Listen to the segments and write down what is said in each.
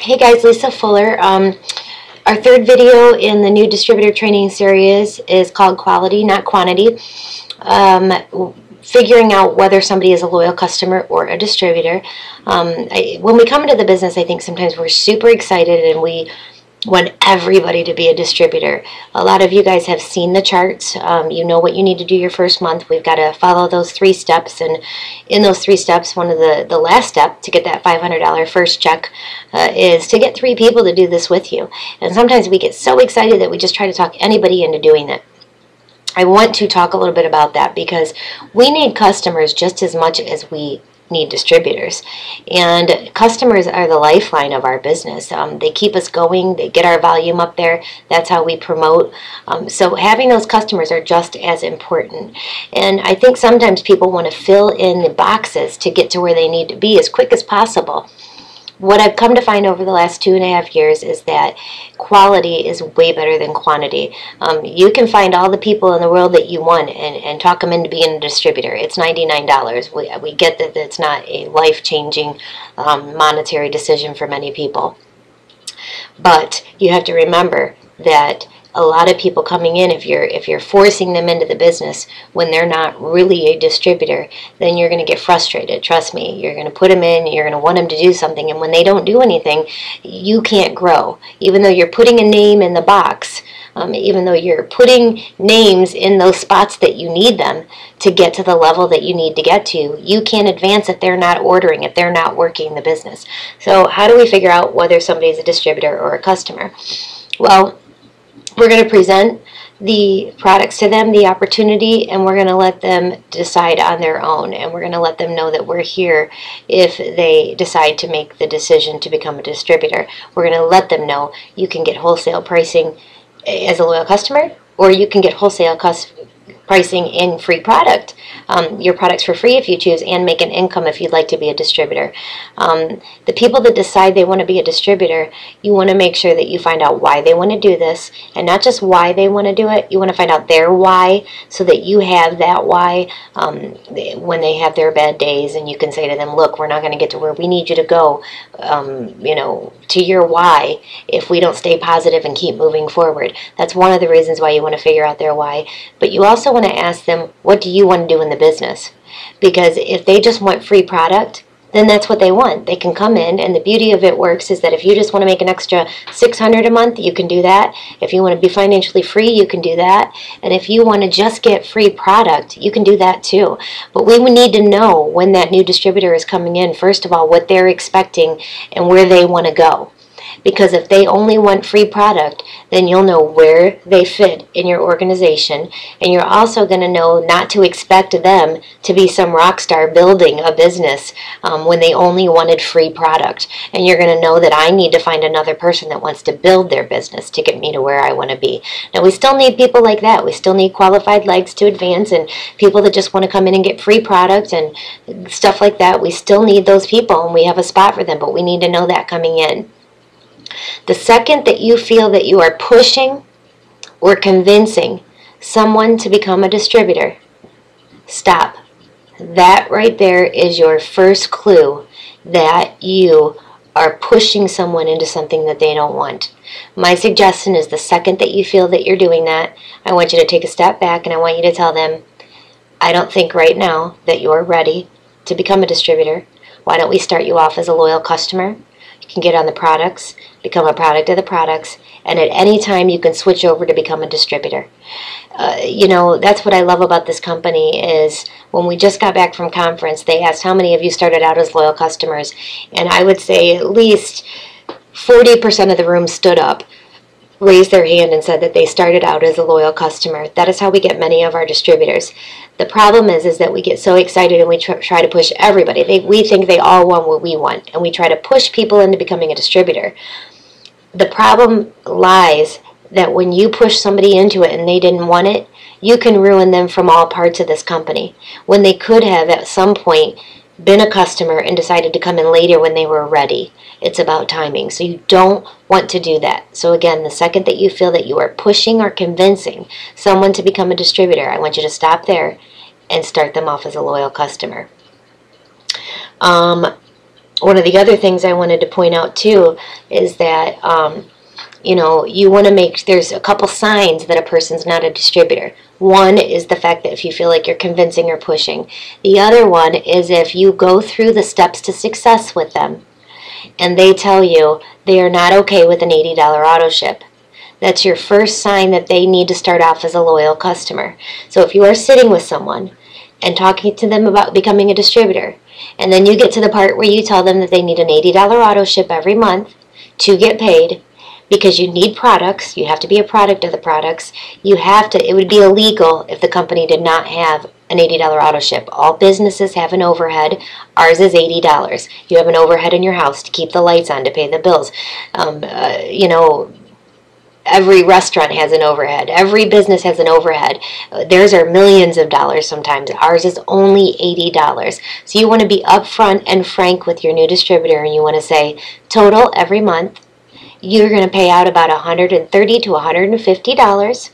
Hey guys, Lisa Fuller. Our third video in the new distributor training series is called Quality, Not Quantity. Figuring out whether somebody is a loyal customer or a distributor. When we come into the business, I think sometimes we're super excited and we want everybody to be a distributor. A lot of you guys have seen the charts. You know what you need to do your first month. We've got to follow those 3 steps, and in those 3 steps, one of the last step to get that $500 first check is to get 3 people to do this with you. And sometimes we get so excited that we just try to talk anybody into doing it. I want to talk a little bit about that because we need customers just as much as we need distributors, and customers are the lifeline of our business. They keep us going, they get our volume up there, that's how we promote. So having those customers are just as important, and I think sometimes people want to fill in the boxes to get to where they need to be as quick as possible. What I've come to find over the last 2.5 years is that quality is way better than quantity. You can find all the people in the world that you want and talk them into being a distributor. It's $99. We get that it's not a life-changing monetary decision for many people. But you have to remember that a lot of people coming in, if you're forcing them into the business when they're not really a distributor, then you're going to get frustrated. Trust me, you're going to put them in, you're going to want them to do something, and when they don't do anything, you can't grow. Even though you're putting a name in the box, even though you're putting names in those spots that you need them to get to the level that you need to get to, you can't advance if they're not ordering, if they're not working the business. So how do we figure out whether somebody's a distributor or a customer? Well, we're going to present the products to them, the opportunity, and we're going to let them decide on their own. And we're going to let them know that we're here if they decide to make the decision to become a distributor. We're going to let them know you can get wholesale pricing as a loyal customer, or you can get wholesale pricing in free product. Your products for free if you choose, and make an income if you'd like to be a distributor. The people that decide they want to be a distributor, you want to make sure that you find out why they want to do this, and not just why they want to do it, you want to find out their why so that you have that why when they have their bad days, and you can say to them, look, we're not going to get to where we need you to go, you know, to your why if we don't stay positive and keep moving forward. That's one of the reasons why you want to figure out their why. But you also want to ask them, what do you want to do in the business? Because if they just want free product, then that's what they want. They can come in, and the beauty of it works is that if you just want to make an extra $600 a month, you can do that. If you want to be financially free, you can do that. And if you want to just get free product, you can do that too. But we would need to know when that new distributor is coming in, first of all, what they're expecting and where they want to go. Because if they only want free product, then you'll know where they fit in your organization, and you're also going to know not to expect them to be some rock star building a business when they only wanted free product. And you're going to know that I need to find another person that wants to build their business to get me to where I want to be. Now, we still need people like that. We still need qualified legs to advance, and people that just want to come in and get free product and stuff like that. We still need those people, and we have a spot for them, but we need to know that coming in. The second that you feel that you are pushing or convincing someone to become a distributor, stop. That right there is your first clue that you are pushing someone into something that they don't want. My suggestion is the second that you feel that you're doing that, I want you to take a step back and I want you to tell them, I don't think right now that you're ready to become a distributor. Why don't we start you off as a loyal customer? You can get on the products, become a product of the products, and at any time you can switch over to become a distributor. You know, that's what I love about this company is when we just got back from conference, they asked how many of you started out as loyal customers, and I would say at least 40% of the room stood up, raised their hand, and said that they started out as a loyal customer. That is how we get many of our distributors. The problem is that we get so excited and we try to push everybody. We think they all want what we want, and we try to push people into becoming a distributor. The problem lies that when you push somebody into it and they didn't want it, you can ruin them from all parts of this company when they could have at some point been a customer and decided to come in later when they were ready. It's about timing. So you don't want to do that. So again, the second that you feel that you are pushing or convincing someone to become a distributor, I want you to stop there and start them off as a loyal customer. One of the other things I wanted to point out too is that you know, you want to make, there's a couple signs that a person's not a distributor. One is the fact that if you feel like you're convincing or pushing. The other one is if you go through the steps to success with them and they tell you they are not okay with an $80 auto ship. That's your first sign that they need to start off as a loyal customer. So if you are sitting with someone and talking to them about becoming a distributor, and then you get to the part where you tell them that they need an $80 auto ship every month to get paid, because you need products, you have to be a product of the products, you have to, it would be illegal if the company did not have an $80 auto ship. All businesses have an overhead. Ours is $80. You have an overhead in your house to keep the lights on, to pay the bills. You know, every restaurant has an overhead. Every business has an overhead. Theirs are millions of dollars sometimes. Ours is only $80. So you want to be upfront and frank with your new distributor, and you want to say, total every month, you're going to pay out about $130 to $150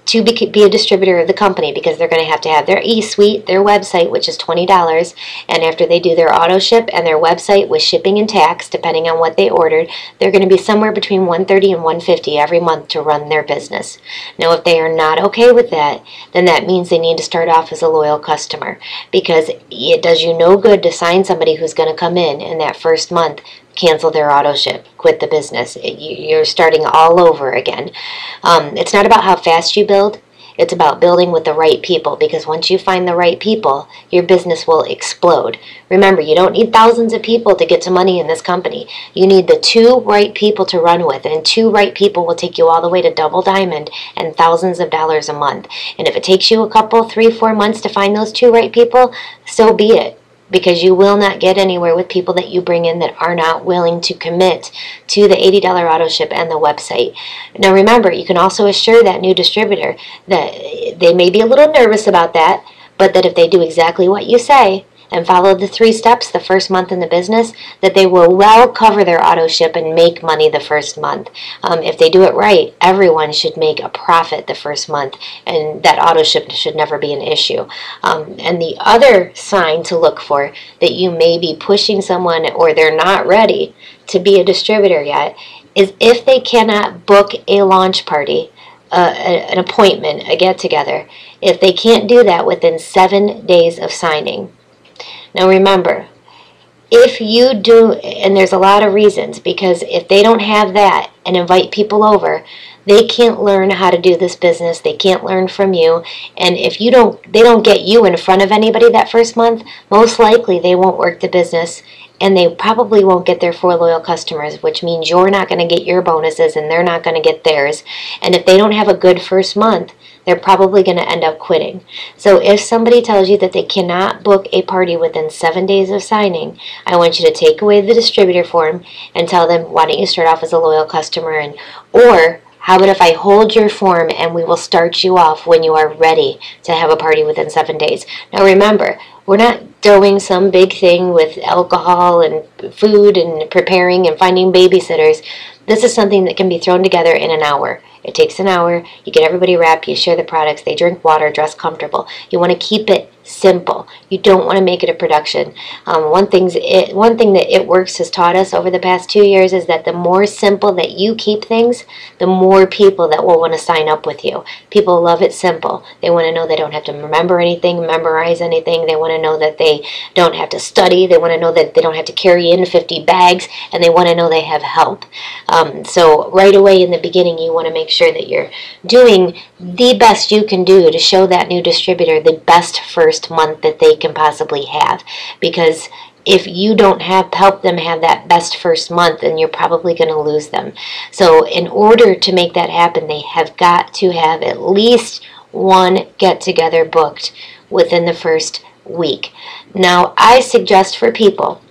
to be a distributor of the company, because they're going to have their e-suite, their website, which is $20, and after they do their auto ship and their website with shipping and tax, depending on what they ordered, they're going to be somewhere between $130 and $150 every month to run their business. Now, if they are not okay with that, then that means they need to start off as a loyal customer, because it does you no good to sign somebody who's going to come in that first month, cancel their auto ship, quit the business. You're starting all over again. It's not about how fast you build. It's about building with the right people, because once you find the right people, your business will explode. Remember, you don't need thousands of people to get to money in this company. You need the 2 right people to run with, and 2 right people will take you all the way to double diamond and thousands of dollars a month. And if it takes you a couple, 3, 4 months to find those 2 right people, so be it. Because you will not get anywhere with people that you bring in that are not willing to commit to the $80 auto ship and the website. Now remember, you can also assure that new distributor that they may be a little nervous about that, but that if they do exactly what you say and follow the 3 steps the first month in the business, that they will well cover their auto ship and make money the first month. If they do it right, everyone should make a profit the first month, and that auto ship should never be an issue. And the other sign to look for that you may be pushing someone or they're not ready to be a distributor yet is if they cannot book a launch party, an appointment, a get-together, if they can't do that within 7 days of signing. Now remember, if you do, and there's a lot of reasons, because if they don't have that and invite people over, they can't learn how to do this business. They can't learn from you. And if they don't get you in front of anybody that first month, most likely they won't work the business, and they probably won't get their 4 loyal customers, which means you're not going to get your bonuses and they're not going to get theirs. And if they don't have a good first month, they're probably going to end up quitting. So if somebody tells you that they cannot book a party within 7 days of signing, I want you to take away the distributor form and tell them, why don't you start off as a loyal customer, or how about if I hold your form and we will start you off when you are ready to have a party within 7 days. Now remember, we're not doing some big thing with alcohol and food and preparing and finding babysitters. This is something that can be thrown together in an hour. It takes an hour. You get everybody wrapped. You share the products. They drink water, dress comfortable. You want to keep it simple. You don't want to make it a production. One thing that It Works has taught us over the past 2 years is that the more simple that you keep things, the more people that will want to sign up with you. People love it simple. They want to know they don't have to remember anything, memorize anything. They want to know that they don't have to study. They want to know that they don't have to carry in 50 bags, and they want to know they have help. So right away in the beginning, you want to make sure that you're doing the best you can do to show that new distributor the best first month that they can possibly have. Because if you don't help them have that best first month, then you're probably going to lose them. So in order to make that happen, they have got to have at least 1 get-together booked within the first week. Now, I suggest for people,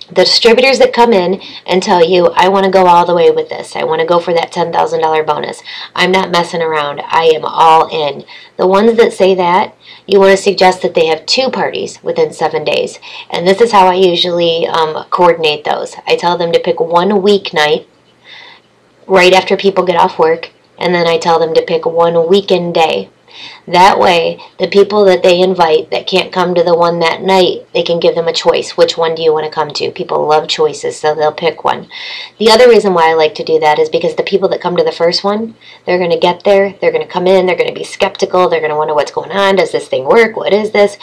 the distributors that come in and tell you, I want to go all the way with this. I want to go for that $10,000 bonus. I'm not messing around. I am all in. The ones that say that, you want to suggest that they have 2 parties within 7 days. And this is how I usually coordinate those. I tell them to pick 1 weeknight right after people get off work, and then I tell them to pick 1 weekend day. That way, the people that they invite that can't come to the one that night, they can give them a choice. Which one do you want to come to? People love choices, so they'll pick one. The other reason why I like to do that is because the people that come to the first one, they're going to get there, they're going to come in, they're going to be skeptical, they're going to wonder what's going on, does this thing work, what is this?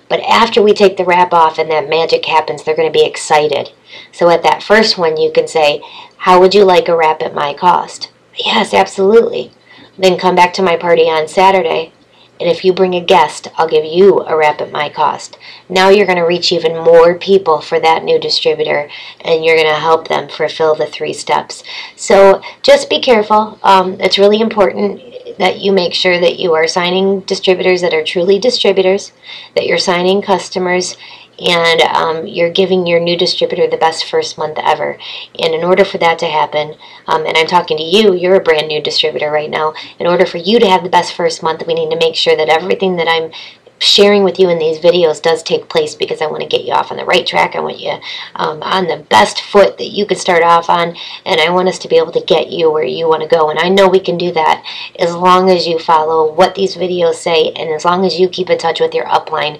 But after we take the wrap off and that magic happens, they're going to be excited. So at that first one, you can say, how would you like a wrap at my cost? Yes, absolutely. Then come back to my party on Saturday, and if you bring a guest, I'll give you a wrap at my cost. Now you're going to reach even more people for that new distributor, and you're going to help them fulfill the 3 steps. So just be careful. It's really important that you make sure that you are signing distributors that are truly distributors, that you're signing customers, and you're giving your new distributor the best first month ever. And in order for that to happen, and I'm talking to you, you're a brand new distributor right now, in order for you to have the best first month, we need to make sure that everything that I'm sharing with you in these videos does take place, because I want to get you off on the right track. I want you on the best foot that you could start off on, and I want us to be able to get you where you want to go. And I know we can do that as long as you follow what these videos say, and as long as you keep in touch with your upline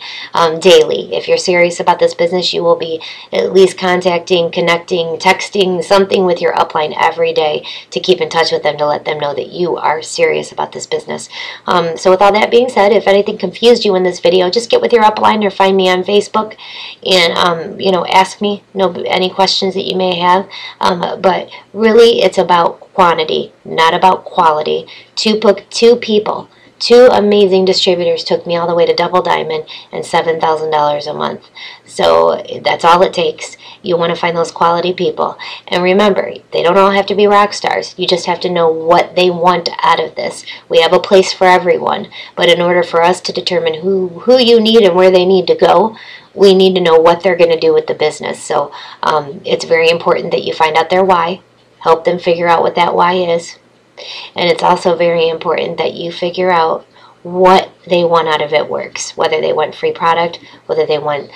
daily. If you're serious about this business, you will be at least contacting, connecting, texting, something with your upline every day to keep in touch with them, to let them know that you are serious about this business. So with all that being said, if anything confused you in this video, just get with your upline or find me on Facebook and ask me any questions that you may have. But really, it's about quantity, not about quality. Two people, 2 amazing distributors took me all the way to double diamond and $7,000 a month. So that's all it takes. You want to find those quality people. And remember, they don't all have to be rock stars. You just have to know what they want out of this. We have a place for everyone. But in order for us to determine who you need and where they need to go, we need to know what they're going to do with the business. So it's very important that you find out their why, help them figure out what that why is. And it's also very important that you figure out what they want out of it works, whether they want free product, whether they want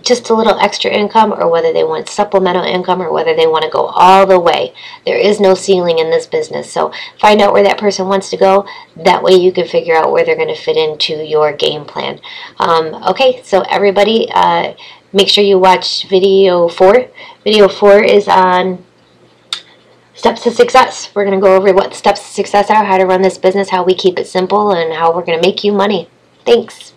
just a little extra income, or whether they want supplemental income, or whether they want to go all the way. There is no ceiling in this business. So find out where that person wants to go. That way you can figure out where they're going to fit into your game plan. Okay, so everybody, make sure you watch video 4. Video 4 is on Steps to Success. We're going to go over what steps to success are, how to run this business, how we keep it simple, and how we're going to make you money. Thanks.